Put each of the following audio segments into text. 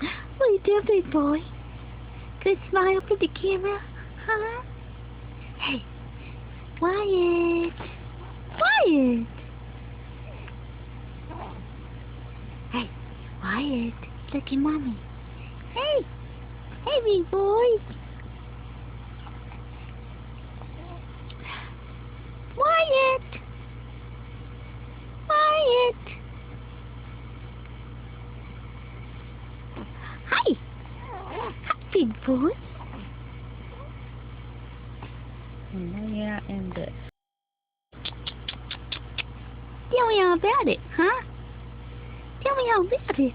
What are you doing, big boy? Good smile for the camera, huh? Hey, Wyatt! Wyatt! Hey, Wyatt, look at mommy. Hey! Hey, big boy! Wyatt! Wyatt! Hi! Hi, big boy! No, you're not in this. Tell me all about it, huh? Tell me all about it.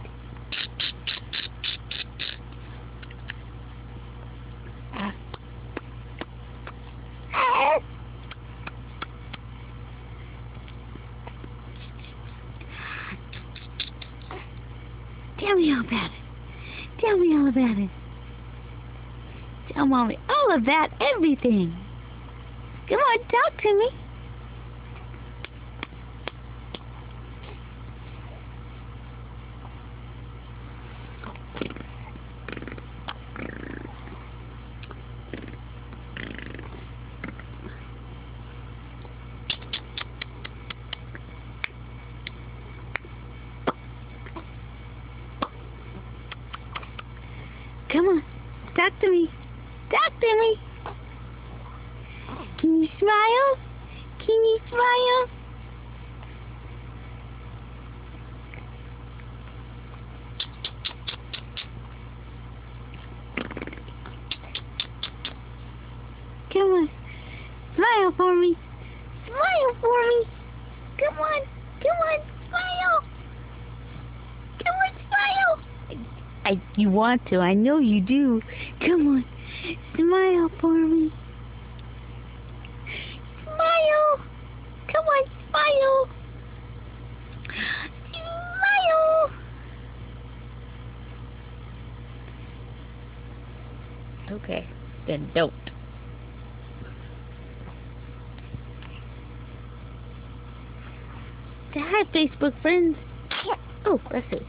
Tell me all about it. Tell me all about it. Tell mommy all about everything. Come on, talk to me. Come on, talk to me. Talk to me. Can you smile? Can you smile? Come on, smile for me. Smile for me. Come on, come on, smile. Come on, smile. You want to, I know you do. Come on, smile for me. Smile. Come on, smile. Smile. Okay, then don't. Say hi, Facebook friends. Oh, that's it.